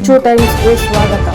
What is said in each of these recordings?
ಕಿಚ್ಚು ಟೈಮ್ಸ್ಗೆ ಸ್ವಾಗತ.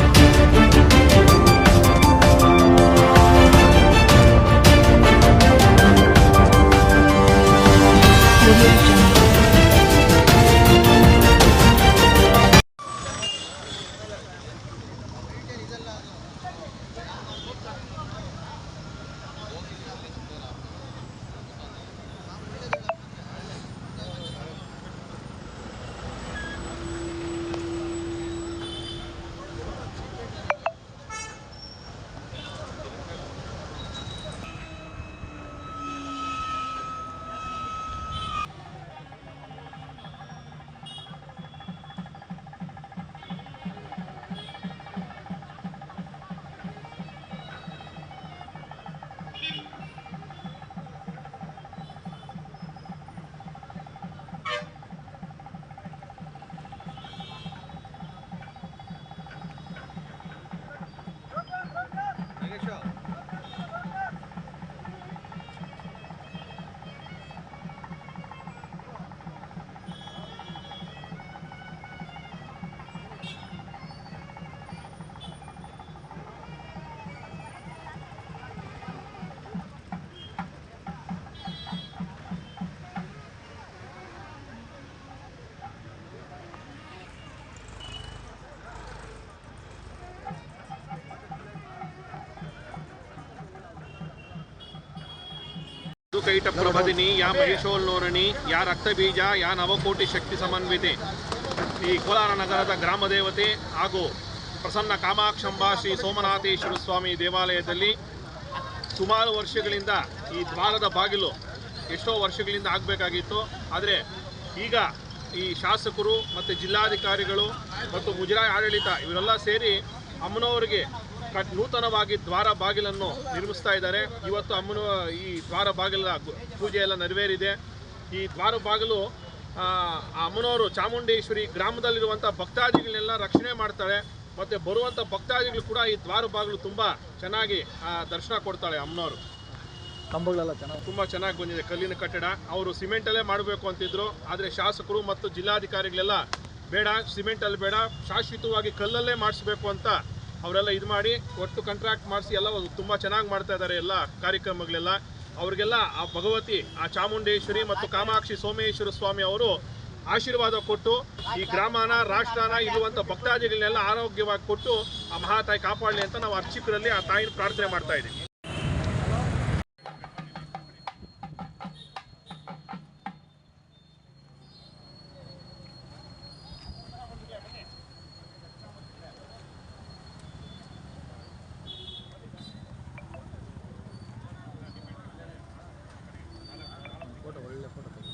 ಕೈಟ ಪ್ರಭದಿನಿ ಯಾ ಮಹಿಷೋಲ್ಲೋರಣಿ ಯಾ ರಕ್ತಬೀಜ ಯಾ ನವಕೋಟಿ ಶಕ್ತಿ ಸಮನ್ವಿತೆ. ಈ ಕೋಲಾರ ನಗರದ ಗ್ರಾಮ ದೇವತೆ ಹಾಗೂ ಪ್ರಸನ್ನ ಕಾಮಾಕ್ಷಂಬ ಶ್ರೀ ಸೋಮನಾಥೇಶ್ವರ ಸ್ವಾಮಿ ದೇವಾಲಯದಲ್ಲಿ ಸುಮಾರು ವರ್ಷಗಳಿಂದ ಈ ದ್ವಾರದ ಬಾಗಿಲು ಎಷ್ಟೋ ವರ್ಷಗಳಿಂದ ಆಗಬೇಕಾಗಿತ್ತು. ಆದರೆ ಈಗ ಈ ಶಾಸಕರು ಮತ್ತು ಜಿಲ್ಲಾಧಿಕಾರಿಗಳು ಮತ್ತು ಮುಜರಾಯಿ ಆಡಳಿತ ಇವರೆಲ್ಲ ಸೇರಿ ಅಮ್ಮನವರಿಗೆ ನೂತನವಾಗಿ ದ್ವಾರ ಬಾಗಿಲನ್ನು ನಿರ್ಮಿಸ್ತಾ ಇದ್ದಾರೆ. ಇವತ್ತು ಅಮ್ಮನ ಈ ದ್ವಾರ ಬಾಗಿಲ ಪೂಜೆ ಎಲ್ಲ ನೆರವೇರಿದೆ. ಈ ದ್ವಾರ ಬಾಗಿಲು ಅಮ್ಮನವರು ಚಾಮುಂಡೇಶ್ವರಿ ಗ್ರಾಮದಲ್ಲಿರುವಂಥ ಭಕ್ತಾದಿಗಳನ್ನೆಲ್ಲ ರಕ್ಷಣೆ ಮಾಡ್ತಾಳೆ. ಮತ್ತು ಬರುವಂಥ ಭಕ್ತಾದಿಗಳು ಕೂಡ ಈ ದ್ವಾರ ಬಾಗಿಲು ತುಂಬ ಚೆನ್ನಾಗಿ ದರ್ಶನ ಕೊಡ್ತಾಳೆ. ಅಮ್ಮನವರು ಕಂಬಗಳೆಲ್ಲ ತುಂಬ ಚೆನ್ನಾಗಿ ಬಂದಿದೆ. ಕಲ್ಲಿನ ಕಟ್ಟಡ ಅವರು ಸಿಮೆಂಟಲ್ಲೇ ಮಾಡಬೇಕು ಅಂತಿದ್ರು. ಆದರೆ ಶಾಸಕರು ಮತ್ತು ಜಿಲ್ಲಾಧಿಕಾರಿಗಳೆಲ್ಲ ಬೇಡ, ಸಿಮೆಂಟಲ್ಲಿ ಬೇಡ, ಶಾಶ್ವತವಾಗಿ ಕಲ್ಲಲ್ಲೇ ಮಾಡಿಸ್ಬೇಕು ಅಂತ ಅವರೆಲ್ಲ ಇದು ಮಾಡಿ ಒಟ್ಟು ಕಾಂಟ್ರಾಕ್ಟ್ ಮಾಡಿಸಿ ಎಲ್ಲ ತುಂಬ ಚೆನ್ನಾಗಿ ಮಾಡ್ತಾ ಇದ್ದಾರೆ. ಎಲ್ಲ ಕಾರ್ಯಕ್ರಮಗಳೆಲ್ಲ ಅವರಿಗೆಲ್ಲ ಆ ಭಗವತಿ ಆ ಚಾಮುಂಡೇಶ್ವರಿ ಮತ್ತು ಕಾಮಾಕ್ಷಿ ಸೋಮೇಶ್ವರ ಸ್ವಾಮಿ ಅವರು ಆಶೀರ್ವಾದ ಕೊಟ್ಟು ಈ ಗ್ರಾಮನ ರಾಷ್ಟ್ರನ ಇರುವಂಥ ಭಕ್ತಾದಿಗಳನ್ನೆಲ್ಲ ಆರೋಗ್ಯವಾಗಿ ಕೊಟ್ಟು ಆ ಮಹಾತಾಯಿ ಕಾಪಾಡಲಿ ಅಂತ ನಾವು ಅರ್ಚಕರಲ್ಲಿ ಆ ತಾಯಿನ ಪ್ರಾರ್ಥನೆ ಮಾಡ್ತಾ ಇದ್ದೀವಿ. ಒಳ್ಳೆ ಫೋಟೋ ತೆಗಿ.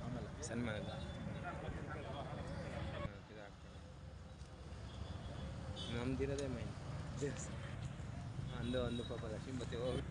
ಆಮೇಲೆ ಸನ್ಮಾನ ನಮ್ದಿರೋದೇ ಮೈನ್ ಅಂದು ಪಾಪ ಲಕ್ಷ್ಮೀಪತಿ ಹೋಗಿ